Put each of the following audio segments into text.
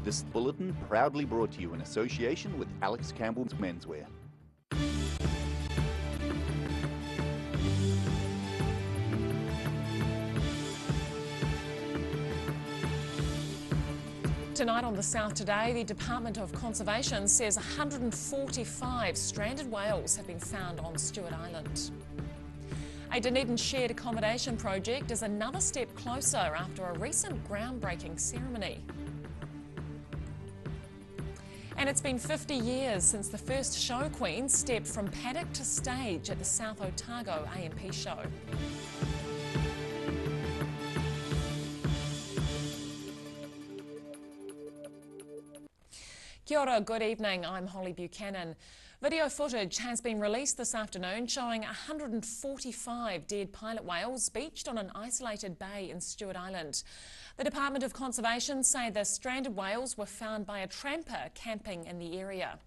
This bulletin proudly brought to you in association with Alex Campbell's Menswear. Tonight on The South Today, the Department of Conservation says 145 stranded whales have been found on Stewart Island. A Dunedin shared accommodation project is another step closer after a recent groundbreaking ceremony. And it's been 50 years since the first show queen stepped from paddock to stage at the South Otago AMP show. Kia ora, good evening, I'm Holly Buchanan. Video footage has been released this afternoon showing 145 dead pilot whales beached on an isolated bay in Stewart Island. The Department of Conservation say the stranded whales were found by a tramper camping in the area.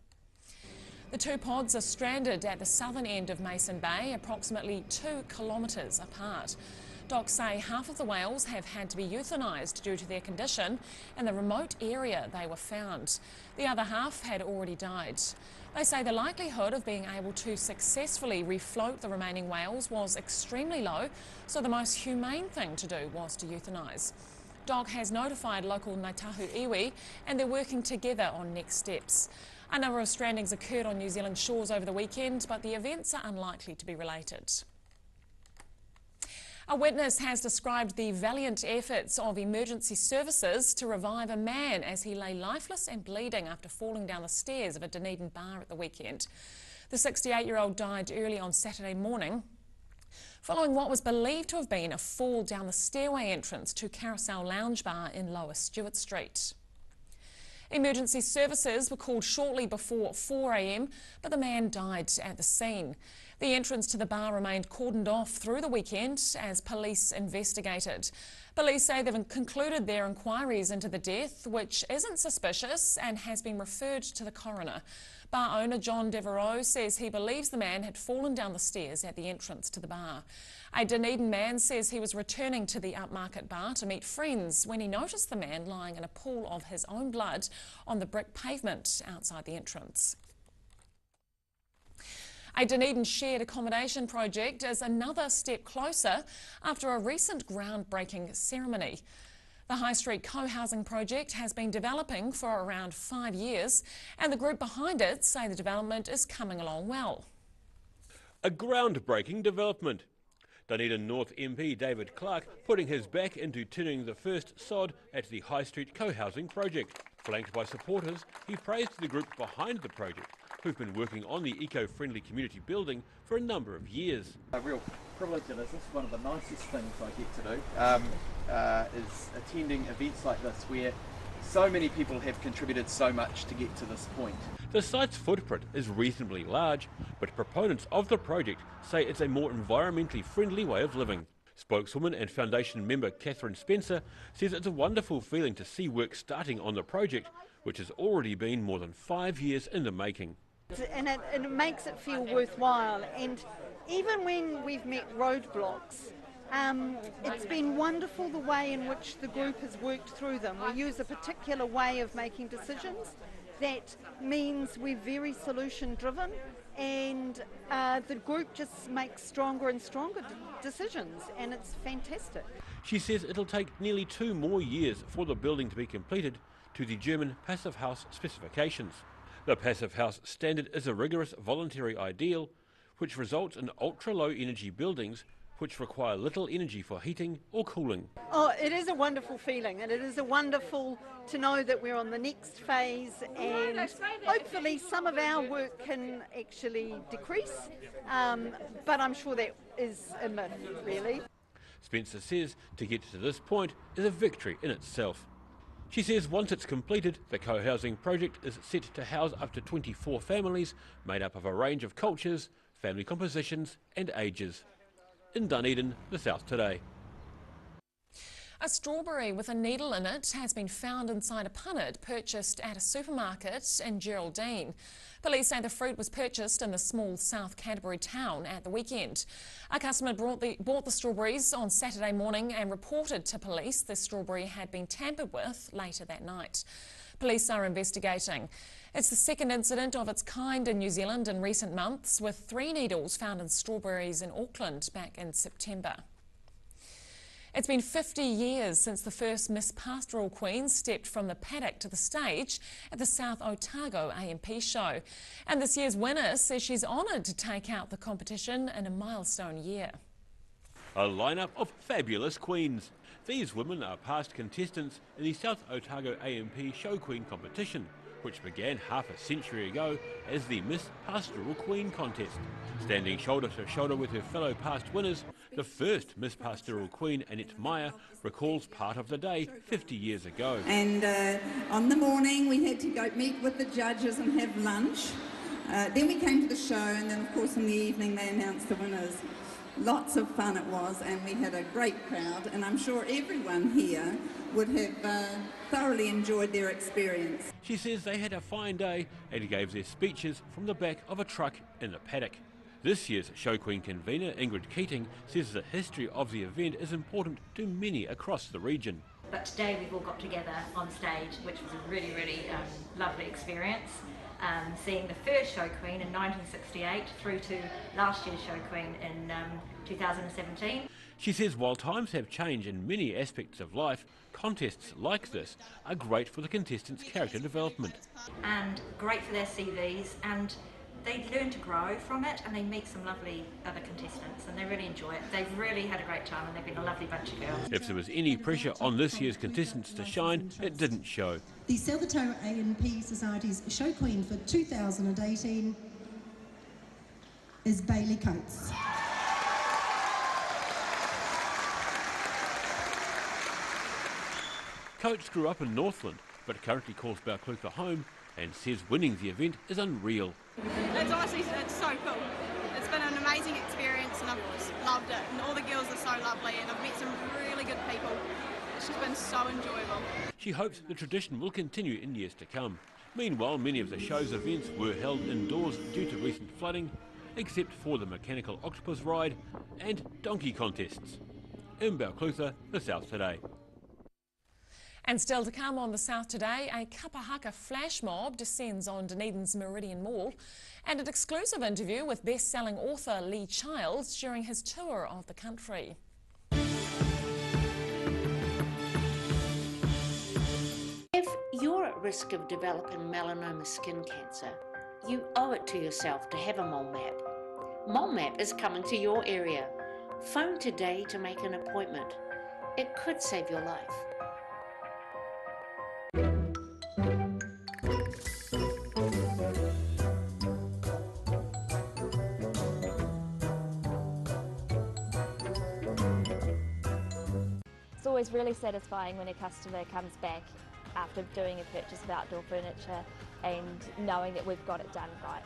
The two pods are stranded at the southern end of Mason Bay, approximately 2 kilometres apart. Docs say half of the whales have had to be euthanised due to their condition in the remote area they were found. The other half had already died. They say the likelihood of being able to successfully refloat the remaining whales was extremely low, so the most humane thing to do was to euthanise. DOC has notified local Ngāi Tahu iwi and they're working together on next steps. A number of strandings occurred on New Zealand shores over the weekend, but the events are unlikely to be related. A witness has described the valiant efforts of emergency services to revive a man as he lay lifeless and bleeding after falling down the stairs of a Dunedin bar at the weekend. The 68-year-old died early on Saturday morning following what was believed to have been a fall down the stairway entrance to Carousel Lounge Bar in Lower Stewart Street. Emergency services were called shortly before 4 a.m, but the man died at the scene. The entrance to the bar remained cordoned off through the weekend as police investigated. Police say they've concluded their inquiries into the death, which isn't suspicious and has been referred to the coroner. Bar owner John Devereaux says he believes the man had fallen down the stairs at the entrance to the bar. A Dunedin man says he was returning to the upmarket bar to meet friends when he noticed the man lying in a pool of his own blood on the brick pavement outside the entrance. A Dunedin shared accommodation project is another step closer after a recent groundbreaking ceremony. The High Street co-housing project has been developing for around 5 years, and the group behind it say the development is coming along well. A groundbreaking development. Dunedin North MP David Clark putting his back into turning the first sod at the High Street co-housing project. Flanked by supporters, he praised the group behind the project, who've been working on the eco-friendly community building for a number of years. A real privilege, and this is one of the nicest things I get to do, is attending events like this where so many people have contributed so much to get to this point. The site's footprint is reasonably large, but proponents of the project say it's a more environmentally friendly way of living. Spokeswoman and Foundation member Catherine Spencer says it's a wonderful feeling to see work starting on the project, which has already been more than 5 years in the making. And it makes it feel worthwhile, and even when we've met roadblocks, it's been wonderful the way in which the group has worked through them. We use a particular way of making decisions that means we're very solution driven, and the group just makes stronger and stronger decisions, and it's fantastic. She says it'll take nearly 2 more years for the building to be completed to the German Passive House specifications. The Passive House standard is a rigorous voluntary ideal which results in ultra-low energy buildings which require little energy for heating or cooling. Oh, it is a wonderful feeling, and it is a wonderful to know that we're on the next phase, and hopefully some of our work can actually decrease, but I'm sure that is a myth, really. Spencer says to get to this point is a victory in itself. She says once it's completed, the co-housing project is set to house up to 24 families made up of a range of cultures, family compositions and ages. In Dunedin, The South Today. A strawberry with a needle in it has been found inside a punnet purchased at a supermarket in Geraldine. Police say the fruit was purchased in the small South Canterbury town at the weekend. A customer bought the strawberries on Saturday morning and reported to police the strawberry had been tampered with later that night. Police are investigating. It's the second incident of its kind in New Zealand in recent months, with 3 needles found in strawberries in Auckland back in September. It's been 50 years since the first Miss Pastoral Queen stepped from the paddock to the stage at the South Otago AMP show. And this year's winner says she's honoured to take out the competition in a milestone year. A lineup of fabulous queens. These women are past contestants in the South Otago AMP Show Queen competition, which began half a century ago as the Miss Pastoral Queen contest. Standing shoulder to shoulder with her fellow past winners, the first Miss Pastoral Queen, Annette Meyer, recalls part of the day 50 years ago. And on the morning we had to go meet with the judges and have lunch. Then we came to the show, and then of course in the evening they announced the winners. Lots of fun it was, and we had a great crowd, and I'm sure everyone here would have thoroughly enjoyed their experience. She says they had a fine day and gave their speeches from the back of a truck in the paddock. This year's Show Queen convener, Ingrid Keating, says the history of the event is important to many across the region. But today we've all got together on stage, which was a really, really lovely experience. Seeing the first Show Queen in 1968 through to last year's Show Queen in 2017. She says while times have changed in many aspects of life, contests like this are great for the contestants' character development. And great for their CVs, and they learn to grow from it, and they meet some lovely other contestants, and they really enjoy it. They've really had a great time, and they've been a lovely bunch of girls. If there was any pressure on this year's contestants to shine, it didn't show. The South Otago AMP Society's Show Queen for 2018 is Bailey Coates. Coates grew up in Northland, but currently calls Balclutha home and says winning the event is unreal. It's honestly, it's so cool. It's been an amazing experience, and I've just loved it. And all the girls are so lovely, and I've met some really good people. It's just been so enjoyable. She hopes the tradition will continue in years to come. Meanwhile, many of the show's events were held indoors due to recent flooding, except for the mechanical octopus ride and donkey contests. In Balclutha, the South Today. And still to come on the South Today, a Kapahaka flash mob descends on Dunedin's Meridian Mall, and an exclusive interview with best-selling author Lee Childs during his tour of the country. If you're at risk of developing melanoma skin cancer, you owe it to yourself to have a mole map. Mole map is coming to your area. Phone today to make an appointment. It could save your life. It's always really satisfying when a customer comes back after doing a purchase of outdoor furniture and knowing that we've got it done right.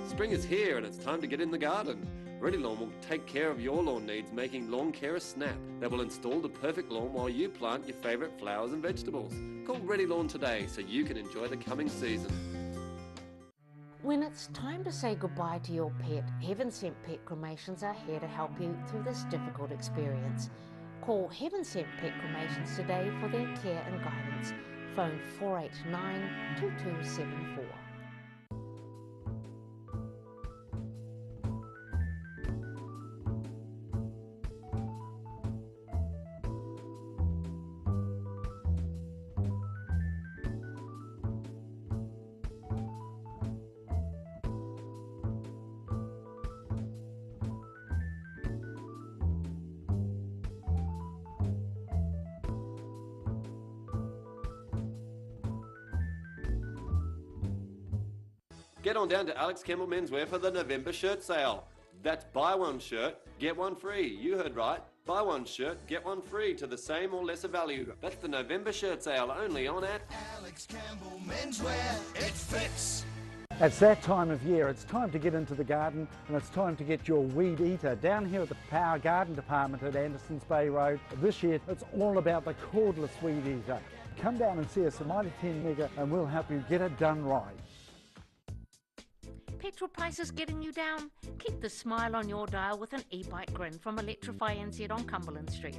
Spring is here and it's time to get in the garden. Ready Lawn will take care of your lawn needs, making Lawn Care a snap. They will install the perfect lawn while you plant your favourite flowers and vegetables. Call Ready Lawn today so you can enjoy the coming season. When it's time to say goodbye to your pet, Heaven Sent Pet Cremations are here to help you through this difficult experience. Call Heaven Sent Pet Cremations today for their care and guidance. Phone 489 2274. Get on down to Alex Campbell Menswear for the November shirt sale. That's buy one shirt, get one free. You heard right. Buy one shirt, get one free to the same or lesser value. That's the November shirt sale only on at Alex Campbell Menswear. It fits. It's that time of year. It's time to get into the garden, and it's time to get your weed eater. Down here at the Power Garden Department at Andersons Bay Road, this year it's all about the cordless weed eater. Come down and see us at Mighty 10 Mega and we'll help you get it done right. Petrol prices getting you down? Keep the smile on your dial with an e-bike grin from Electrify NZ on Cumberland Street.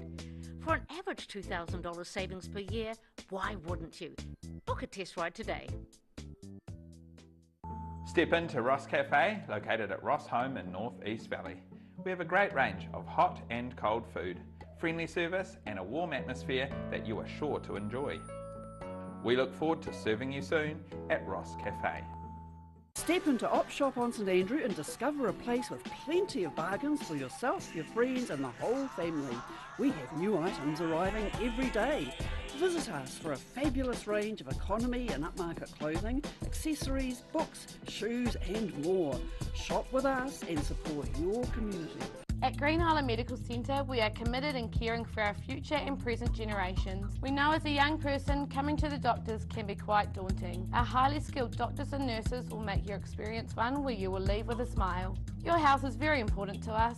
For an average $2,000 savings per year, why wouldn't you? Book a test ride today. Step into Ross Cafe, located at Ross Home in North East Valley. We have a great range of hot and cold food, friendly service and a warm atmosphere that you are sure to enjoy. We look forward to serving you soon at Ross Cafe. Step into Op Shop on St Andrew and discover a place with plenty of bargains for yourself, your friends and the whole family. We have new items arriving every day. Visit us for a fabulous range of economy and upmarket clothing, accessories, books, shoes and more. Shop with us and support your community. At Green Island Medical Centre, we are committed in caring for our future and present generations. We know as a young person, coming to the doctors can be quite daunting. Our highly skilled doctors and nurses will make your experience one where you will leave with a smile. Your health is very important to us.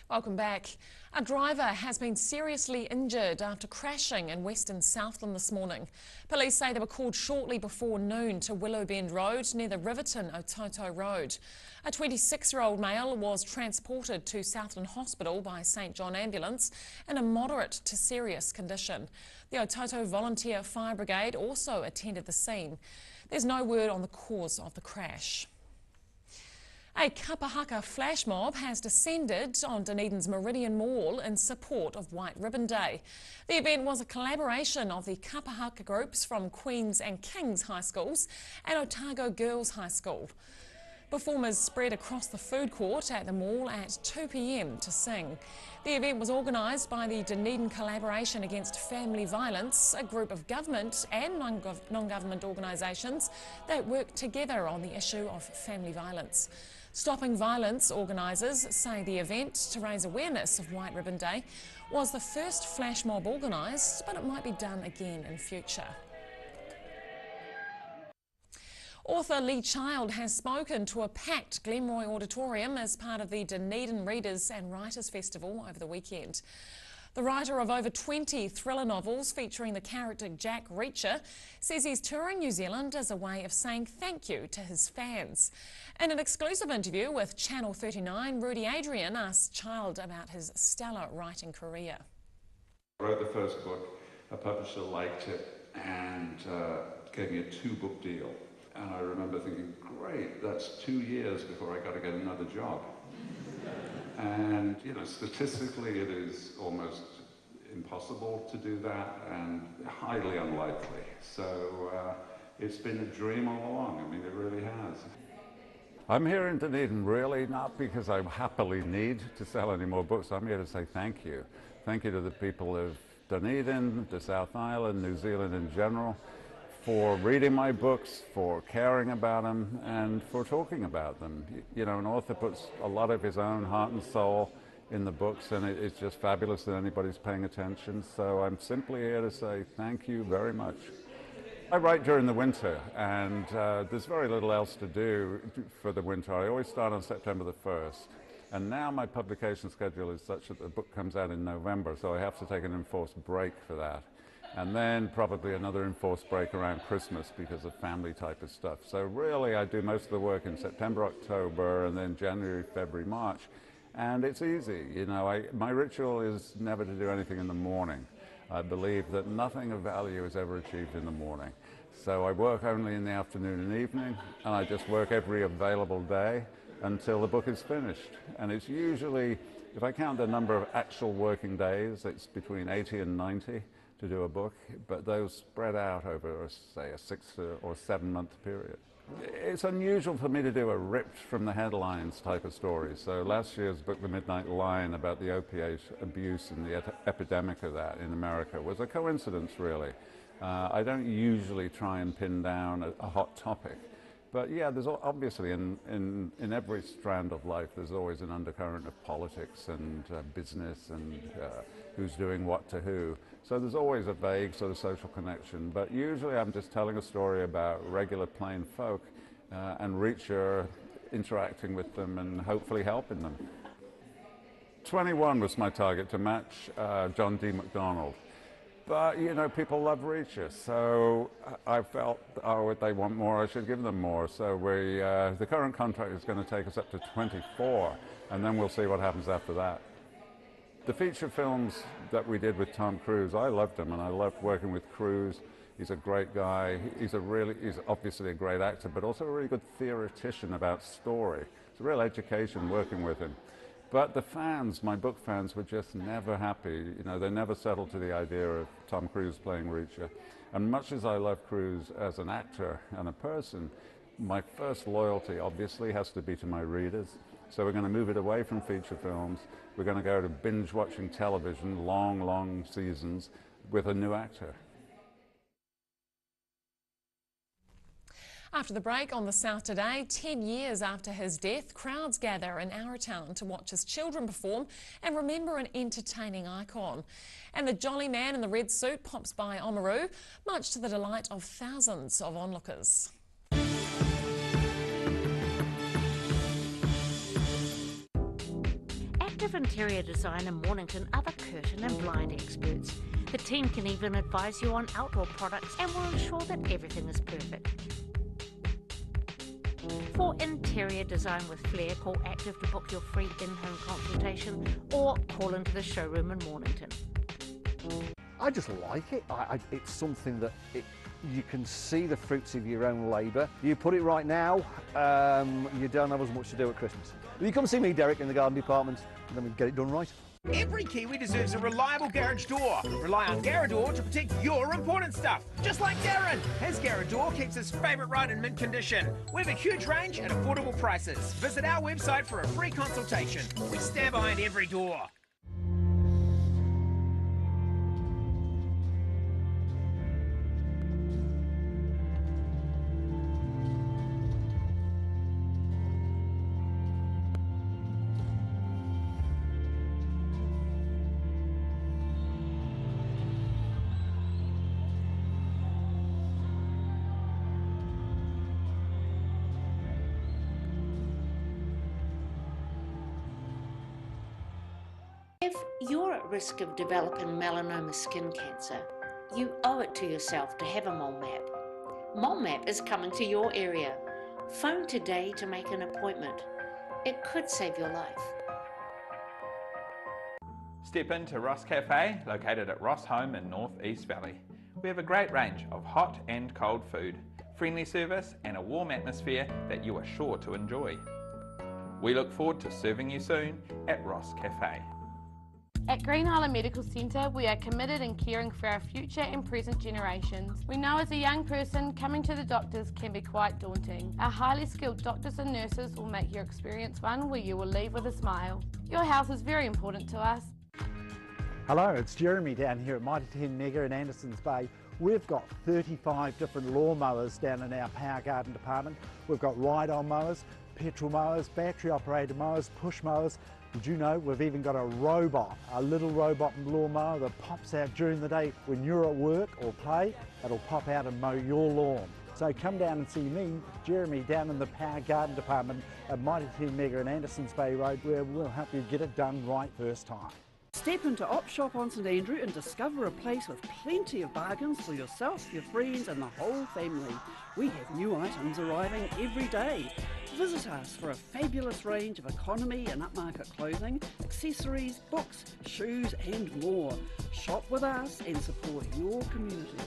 Welcome back. A driver has been seriously injured after crashing in Western Southland this morning. Police say they were called shortly before noon to Willowbend Road near the Riverton Ototo Road. A 26-year-old male was transported to Southland Hospital by St John Ambulance in a moderate to serious condition. The Ototo Volunteer Fire Brigade also attended the scene. There's no word on the cause of the crash. A Kapahaka flash mob has descended on Dunedin's Meridian Mall in support of White Ribbon Day. The event was a collaboration of the Kapahaka groups from Queen's and King's High Schools and Otago Girls High School. Performers spread across the food court at the mall at 2 p.m. to sing. The event was organised by the Dunedin Collaboration Against Family Violence, a group of government and non-government organisations that work together on the issue of family violence. Stopping Violence organisers say the event, to raise awareness of White Ribbon Day, was the first flash mob organised, but it might be done again in future. Author Lee Child has spoken to a packed Glenroy Auditorium as part of the Dunedin Readers and Writers Festival over the weekend. The writer of over 20 thriller novels featuring the character Jack Reacher says he's touring New Zealand as a way of saying thank you to his fans. In an exclusive interview with Channel 39, Rudy Adrian asked Child about his stellar writing career. I wrote the first book, a publisher liked it and gave me a 2-book deal. And I remember thinking, great, that's 2 years before I got to get another job. And, you know, statistically it is almost impossible to do that and highly unlikely. So it's been a dream all along. I mean, it really has. I'm here in Dunedin really not because I happily need to sell any more books. I'm here to say thank you. Thank you to the people of Dunedin, the South Island, New Zealand in general, for reading my books, for caring about them, and for talking about them. You know, an author puts a lot of his own heart and soul in the books, and it's just fabulous that anybody's paying attention. So I'm simply here to say thank you very much. I write during the winter, and there's very little else to do for the winter. I always start on September the 1st. And now my publication schedule is such that the book comes out in November, so I have to take an enforced break for that. And then probably another enforced break around Christmas because of family type of stuff. So really I do most of the work in September, October, and then January, February, March. And it's easy, you know, my ritual is never to do anything in the morning. I believe that nothing of value is ever achieved in the morning. So I work only in the afternoon and evening, and I just work every available day until the book is finished. And it's usually, if I count the number of actual working days, it's between 80 and 90. To do a book, but those spread out over, say, a 6 or 7 month period. It's unusual for me to do a ripped from the headlines type of story. So last year's book, The Midnight Lion, about the opiate abuse and the epidemic of that in America was a coincidence, really. I don't usually try and pin down a hot topic. But yeah, there's obviously in every strand of life, there's always an undercurrent of politics and business and who's doing what to who. So there's always a vague sort of social connection. But usually I'm just telling a story about regular plain folk and Reacher interacting with them and hopefully helping them. 21 was my target, to match John D. MacDonald. But, you know, people love Reacher, so I felt, oh, they want more, I should give them more. So the current contract is going to take us up to 24, and then we'll see what happens after that. The feature films that we did with Tom Cruise, I loved him, and I loved working with Cruise. He's a great guy. He's obviously a great actor, but also a really good theoretician about story. It's a real education working with him. But the fans, my book fans, were just never happy. You know, they never settled to the idea of Tom Cruise playing Reacher. And much as I love Cruise as an actor and a person, my first loyalty obviously has to be to my readers. So we're going to move it away from feature films. We're going to go to binge-watching television, long seasons, with a new actor. After the break on The South Today, 10 years after his death, crowds gather in Arrowtown to watch his children perform and remember an entertaining icon. And the jolly man in the red suit pops by Oamaru, much to the delight of thousands of onlookers. Active interior designer Mornington are the curtain and blind experts. The team can even advise you on outdoor products and will ensure that everything is perfect. For interior design with flair, call Active to book your free in-home consultation or call into the showroom in Mornington. I just like it. It's something that you can see the fruits of your own labour. You put it right now, you don't have as much to do at Christmas. You come see me, Derek, in the garden department, and then we get it done right. Every Kiwi deserves a reliable garage door. Rely on Garrador to protect your important stuff. Just like Darren. His Garrador keeps his favourite ride in mint condition. We have a huge range at affordable prices. Visit our website for a free consultation. We stand behind every door. If you're at risk of developing melanoma skin cancer, you owe it to yourself to have a mole map. Mole Map is coming to your area. Phone today to make an appointment. It could save your life. Step into Ross Cafe, located at Ross Home in North East Valley. We have a great range of hot and cold food, friendly service and a warm atmosphere that you are sure to enjoy. We look forward to serving you soon at Ross Cafe. At Green Island Medical Centre, we are committed in caring for our future and present generations. We know as a young person, coming to the doctors can be quite daunting. Our highly skilled doctors and nurses will make your experience one where you will leave with a smile. Your health is very important to us. Hello, it's Jeremy down here at Mitre 10 Mega in Andersons Bay. We've got 35 different lawnmowers down in our power garden department. We've got ride-on mowers, petrol mowers, battery operated mowers, push mowers. Did you know we've even got a robot, a little robot lawnmower that pops out during the day when you're at work or play. It'll pop out and mow your lawn. So come down and see me, Jeremy, down in the Power Garden Department at Mitre 10 Mega in Andersons Bay Road, where we'll help you get it done right first time. Step into Op Shop on St Andrew and discover a place with plenty of bargains for yourself, your friends and the whole family. We have new items arriving every day. Visit us for a fabulous range of economy and upmarket clothing, accessories, books, shoes and more. Shop with us and support your community.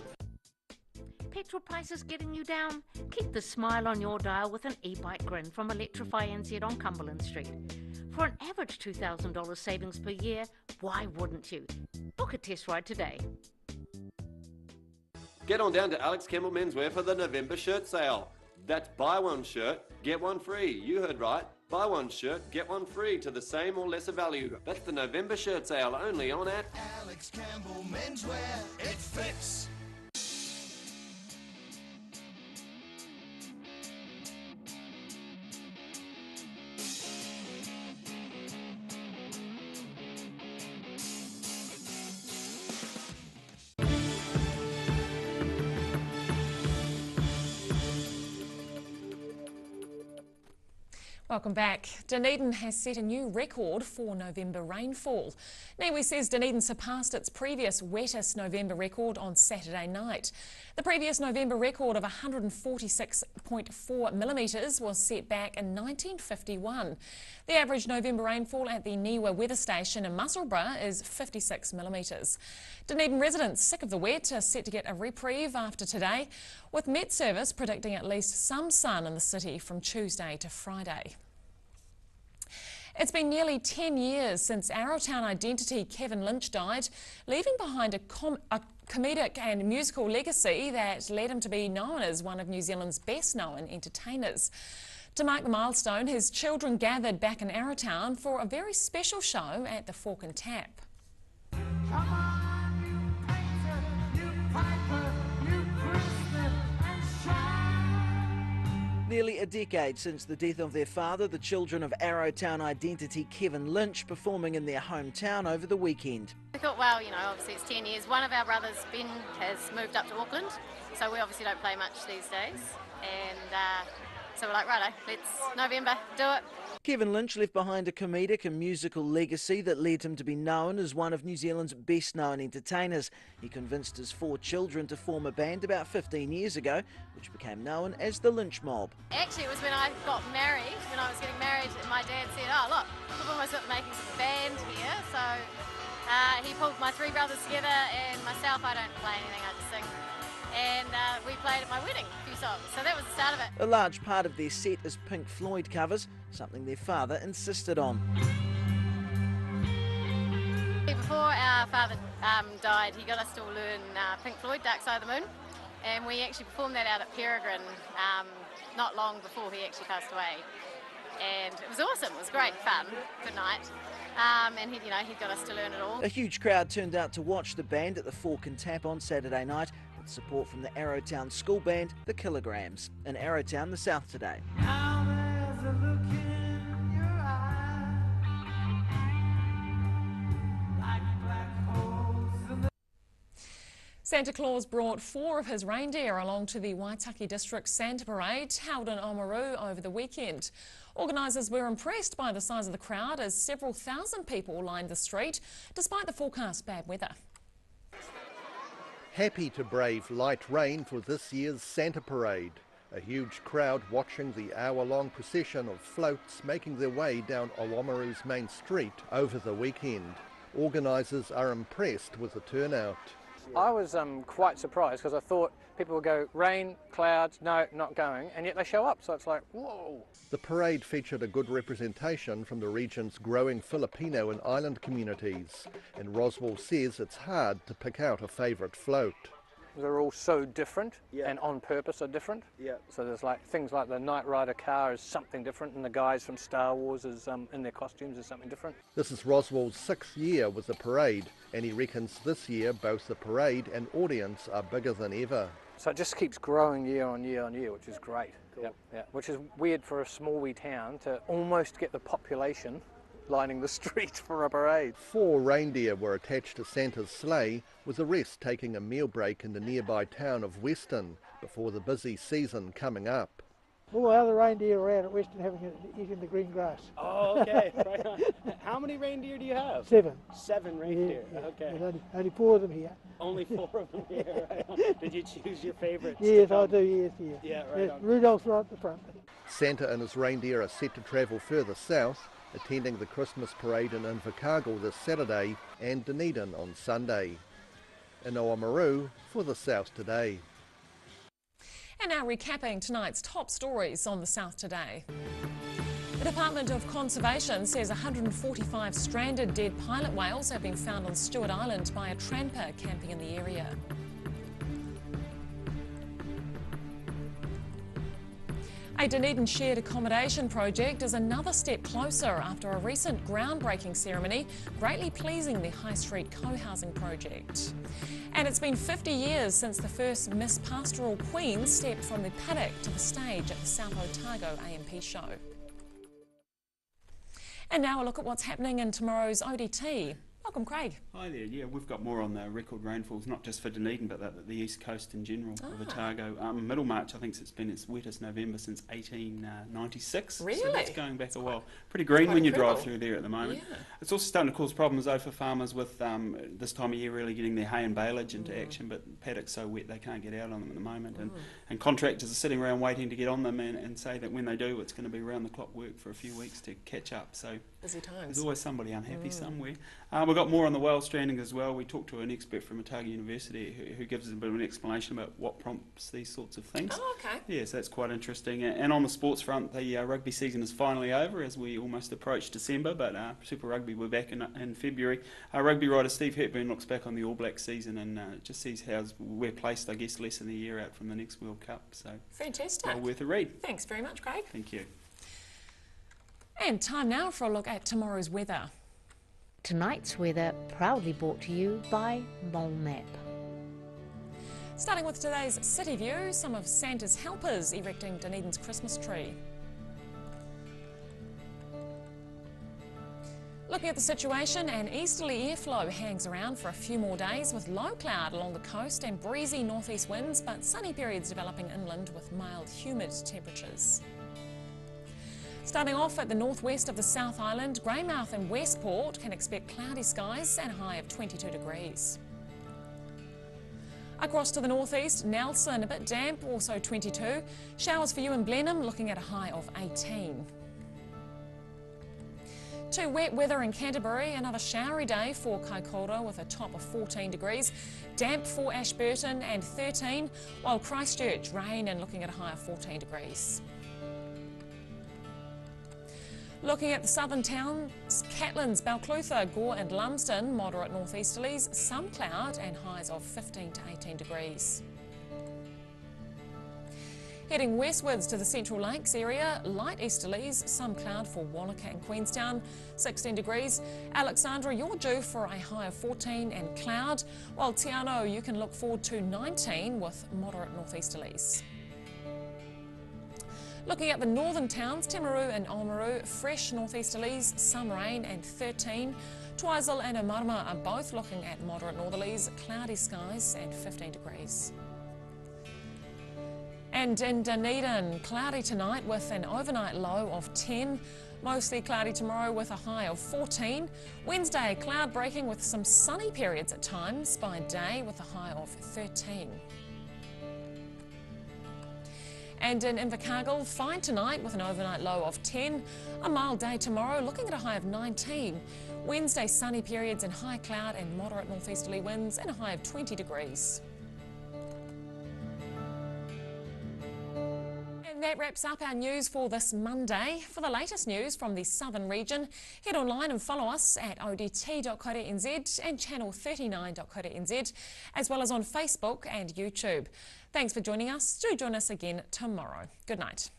Petrol prices getting you down? Keep the smile on your dial with an e-bike grin from Electrify NZ on Cumberland Street. For an average $2,000 savings per year, why wouldn't you? Book a test ride today. Get on down to Alex Campbell Menswear for the November shirt sale. That's buy one shirt, get one free. You heard right. Buy one shirt, get one free to the same or lesser value. That's the November shirt sale only on at Alex Campbell Menswear. It fits. Welcome back. Dunedin has set a new record for November rainfall. Niue says Dunedin surpassed its previous wettest November record on Saturday night. The previous November record of 146.4 millimetres was set back in 1951. The average November rainfall at the Niue weather station in Musselburgh is 56 millimetres. Dunedin residents sick of the wet are set to get a reprieve after today, with Met Service predicting at least some sun in the city from Tuesday to Friday. It's been nearly 10 years since Arrowtown identity Kevin Lynch died, leaving behind a comedic and musical legacy that led him to be known as one of New Zealand's best-known entertainers. To mark the milestone, his children gathered back in Arrowtown for a very special show at the Fork and Tap. Nearly a decade since the death of their father, the children of Arrowtown identity Kevin Lynch performing in their hometown over the weekend. We thought, well, you know, obviously it's 10 years. One of our brothers, Ben, has moved up to Auckland, so we obviously don't play much these days. And so we're like, righto, let's November, do it. Kevin Lynch left behind a comedic and musical legacy that led him to be known as one of New Zealand's best-known entertainers. He convinced his 4 children to form a band about 15 years ago, which became known as the Lynch Mob. Actually, it was when I got married, when I was getting married, and my dad said, oh, look, we've almost got making some band here. So he pulled my 3 brothers together, and myself, I don't play anything, I just sing. And we played at my wedding a few songs, so that was the start of it. A large part of their set is Pink Floyd covers, something their father insisted on. Before our father died, he got us to all learn Pink Floyd, Dark Side of the Moon, and we actually performed that out at Peregrine not long before he actually passed away. And it was awesome, it was great fun, good night. And he got us to learn it all. A huge crowd turned out to watch the band at the Fork and Tap on Saturday night, with support from the Arrowtown school band, the Kilograms, in Arrowtown, the South today. Santa Claus brought 4 of his reindeer along to the Waitaki District Santa Parade held in Oamaru over the weekend. Organisers were impressed by the size of the crowd as several thousand people lined the street despite the forecast bad weather. Happy to brave light rain for this year's Santa Parade. A huge crowd watching the hour-long procession of floats making their way down Oamaru's main street over the weekend. Organisers are impressed with the turnout. I was quite surprised because I thought people would go rain, clouds, no, not going, and yet they show up, so it's like, whoa. The parade featured a good representation from the region's growing Filipino and island communities, and Roswell says it's hard to pick out a favourite float. They're all so different, and on purpose are different. So there's like things like the Knight Rider car is something different, and the guys from Star Wars is in their costumes is something different. This is Roswell's 6th year with the parade, and he reckons this year both the parade and audience are bigger than ever. So it just keeps growing year on year on year, which is great. Cool. Which is weird for a small wee town to almost get the population lining the street for a parade. 4 reindeer were attached to Santa's sleigh, with the rest taking a meal break in the nearby town of Weston before the busy season coming up. All the other reindeer are out at Weston eating the green grass. Oh, okay. Right on. How many reindeer do you have? 7. 7 reindeer, okay. There's only 4 of them here. Only 4 of them here, right on. Did you choose your favourites? Yes, I do, yes. Yeah, right on. Rudolph's right at the front. Santa and his reindeer are set to travel further south, attending the Christmas parade in Invercargill this Saturday and Dunedin on Sunday. In Oamaru for the South Today. And now recapping tonight's top stories on the South Today. The Department of Conservation says 145 stranded dead pilot whales have been found on Stewart Island by a tramper camping in the area. A Dunedin shared accommodation project is another step closer after a recent groundbreaking ceremony, greatly pleasing the High Street co-housing project. And it's been 50 years since the first Miss Pastoral Queen stepped from the paddock to the stage at the South Otago AMP show. And now a look at what's happening in tomorrow's ODT. Welcome, Craig. Hi there. Yeah, we've got more on the record rainfalls, not just for Dunedin, but the East Coast in general of Otago. Middlemarch, I think it's been its wettest November since 1896. Really? So that's going back a while. Pretty green when you drive through there at the moment. Yeah. It's also starting to cause problems, though, for farmers with this time of year really getting their hay and baleage into action, but paddocks so wet they can't get out on them at the moment. And contractors are sitting around waiting to get on them and say that when they do, it's going to be round-the-clock work for a few weeks to catch up. So busy times. There's always somebody unhappy somewhere. We've got more on the whale stranding as well. We talked to an expert from Otago University who gives us a bit of an explanation about what prompts these sorts of things. Oh, okay. Yes, that's quite interesting. And on the sports front, the rugby season is finally over as we almost approach December, but Super Rugby, we're back in February. Rugby writer Steve Hepburn looks back on the All Blacks season and just sees how we're placed, I guess, less than a year out from the next World Cup. So fantastic. Well worth a read. Thanks very much, Craig. Thank you. And time now for a look at tomorrow's weather. Tonight's weather proudly brought to you by MoleMap. Starting with today's city view, some of Santa's helpers erecting Dunedin's Christmas tree. Looking at the situation, an easterly airflow hangs around for a few more days with low cloud along the coast and breezy northeast winds, but sunny periods developing inland with mild, humid temperatures. Starting off at the northwest of the South Island, Greymouth and Westport can expect cloudy skies and a high of 22 degrees. Across to the northeast, Nelson a bit damp, also 22. Showers for you in Blenheim, looking at a high of 18. To wet weather in Canterbury, another showery day for Kaikoura with a top of 14 degrees. Damp for Ashburton and 13, while Christchurch rain and looking at a high of 14 degrees. Looking at the southern towns, Catlins, Balclutha, Gore and Lumsden, moderate northeasterlies, some cloud and highs of 15 to 18 degrees. Heading westwards to the Central Lakes area, light easterlies, some cloud for Wanaka and Queenstown, 16 degrees. Alexandra, you're due for a high of 14 and cloud, while Te Anau you can look forward to 19 with moderate northeasterlies. Looking at the northern towns, Timaru and Oamaru, fresh northeasterlies, some rain and 13. Twizel and Omarama are both looking at moderate northerlies, cloudy skies and 15 degrees. And in Dunedin, cloudy tonight with an overnight low of 10. Mostly cloudy tomorrow with a high of 14. Wednesday, cloud breaking with some sunny periods at times by day with a high of 13. And in Invercargill, fine tonight with an overnight low of 10. A mild day tomorrow, looking at a high of 19. Wednesday, sunny periods and high cloud and moderate northeasterly winds and a high of 20 degrees. And that wraps up our news for this Monday. For the latest news from the southern region, head online and follow us at odt.co.nz and channel39.co.nz, as well as on Facebook and YouTube. Thanks for joining us. Do join us again tomorrow. Good night.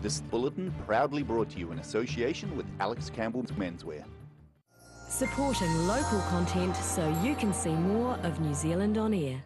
This bulletin proudly brought to you in association with Alex Campbell's Menswear. Supporting local content so you can see more of New Zealand on air.